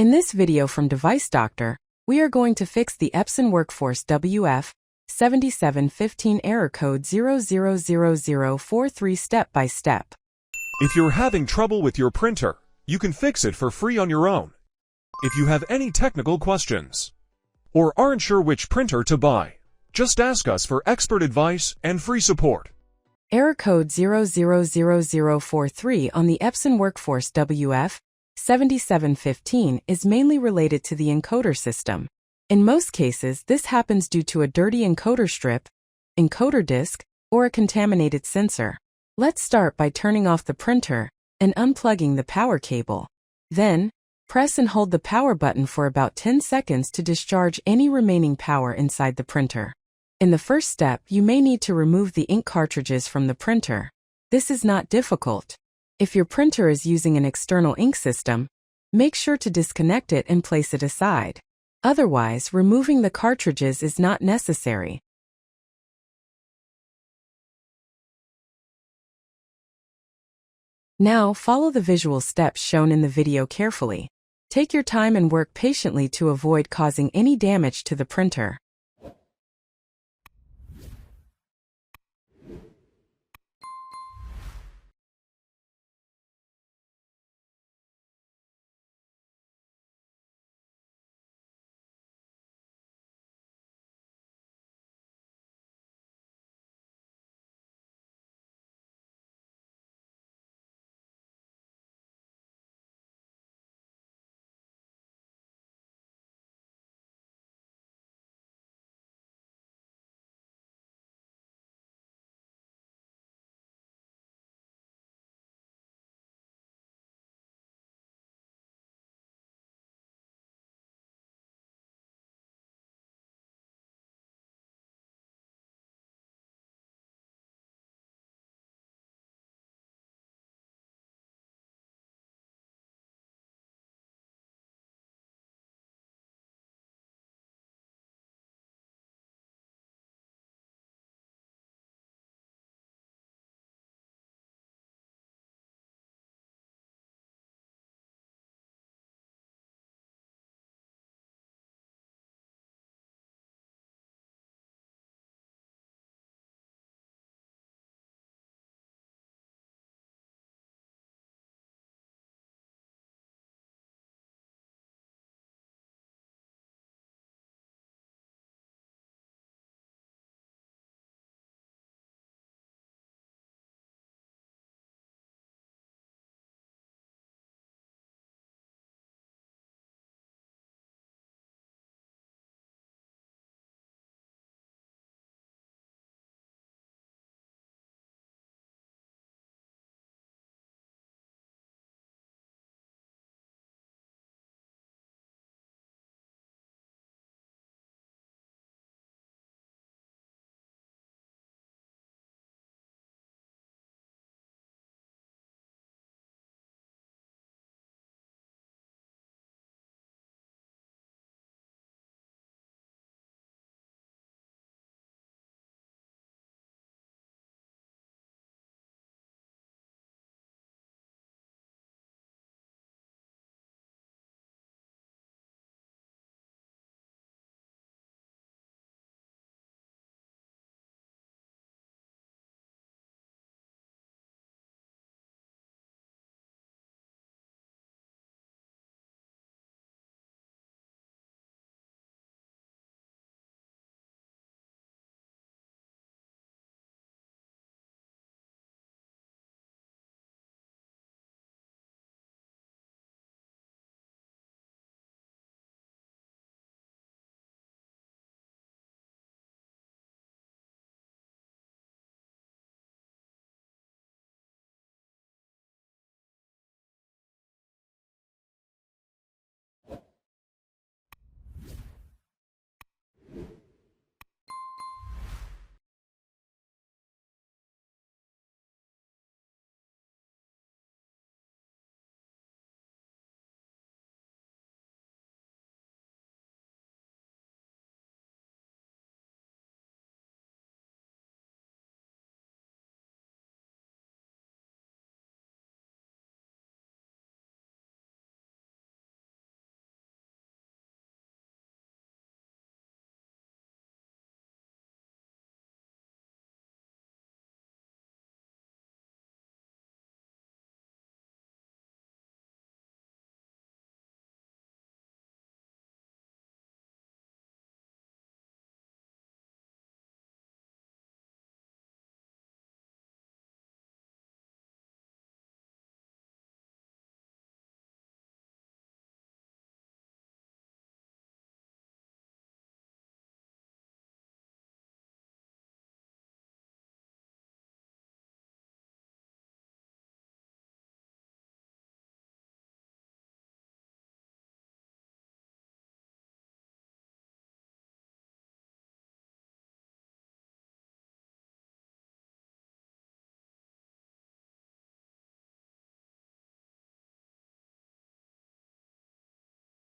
In this video from Device Doctor, we are going to fix the Epson WorkForce WF-7715 error code 000043 step by step. If you're having trouble with your printer, you can fix it for free on your own. If you have any technical questions or aren't sure which printer to buy, just ask us for expert advice and free support. Error code 000043 on the Epson WorkForce WF-7715 is mainly related to the encoder system. In most cases, this happens due to a dirty encoder strip, encoder disk, or a contaminated sensor. Let's start by turning off the printer and unplugging the power cable. Then, press and hold the power button for about 10 seconds to discharge any remaining power inside the printer. In the first step, you may need to remove the ink cartridges from the printer. This is not difficult. If your printer is using an external ink system, make sure to disconnect it and place it aside. Otherwise, removing the cartridges is not necessary. Now, follow the visual steps shown in the video carefully. Take your time and work patiently to avoid causing any damage to the printer.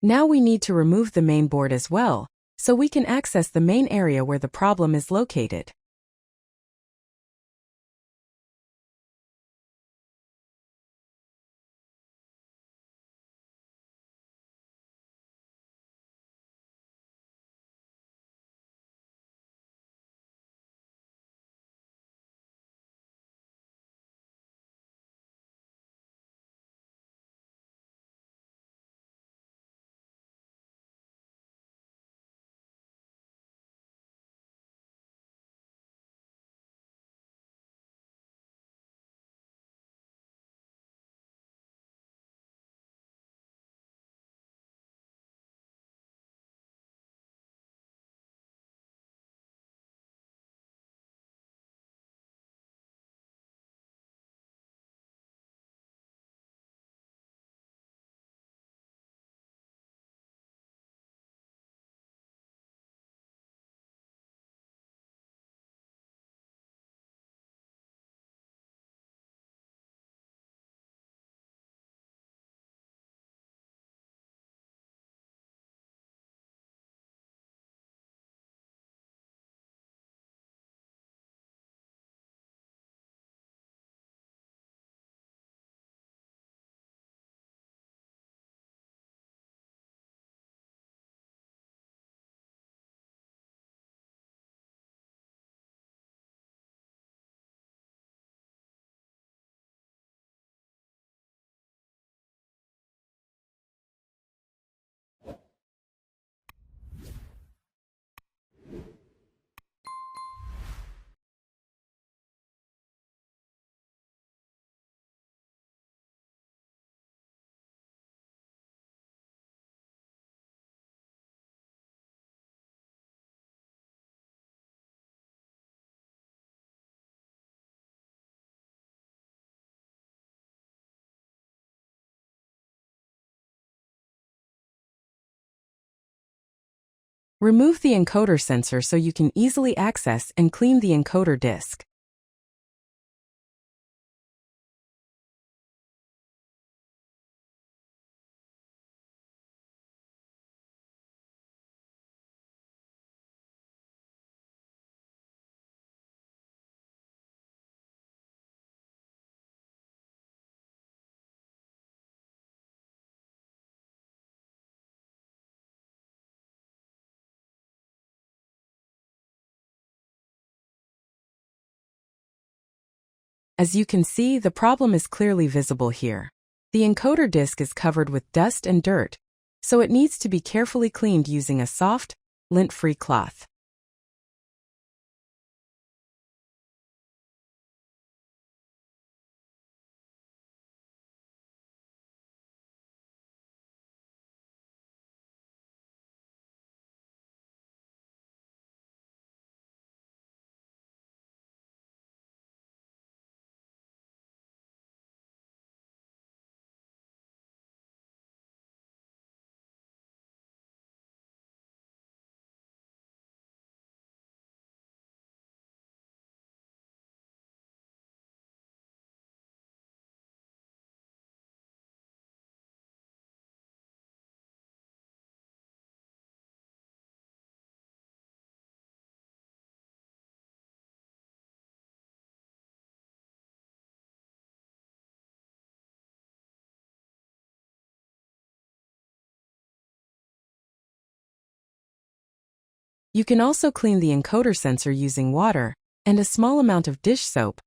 Now we need to remove the main board as well, so we can access the main area where the problem is located. Remove the encoder sensor so you can easily access and clean the encoder disk. As you can see, the problem is clearly visible here. The encoder disk is covered with dust and dirt, so it needs to be carefully cleaned using a soft, lint-free cloth. You can also clean the encoder sensor using water and a small amount of dish soap,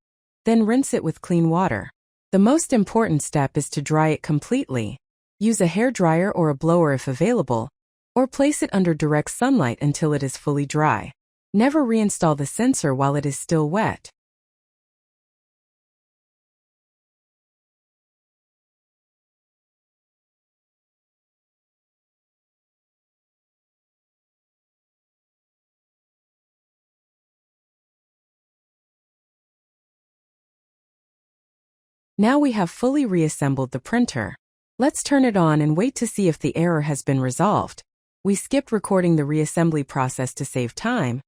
then rinse it with clean water. The most important step is to dry it completely. Use a hair dryer or a blower if available, or place it under direct sunlight until it is fully dry. Never reinstall the sensor while it is still wet. Now we have fully reassembled the printer. Let's turn it on and wait to see if the error has been resolved. We skipped recording the reassembly process to save time,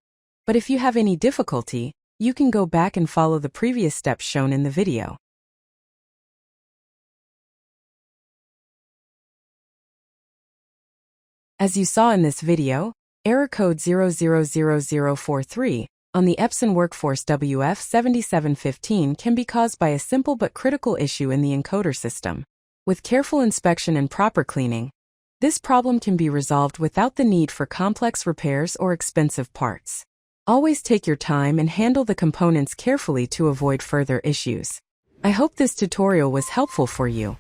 but if you have any difficulty, you can go back and follow the previous steps shown in the video. As you saw in this video, error code 000043 on the Epson WorkForce WF-7715 can be caused by a simple but critical issue in the encoder system. With careful inspection and proper cleaning, this problem can be resolved without the need for complex repairs or expensive parts. Always take your time and handle the components carefully to avoid further issues. I hope this tutorial was helpful for you.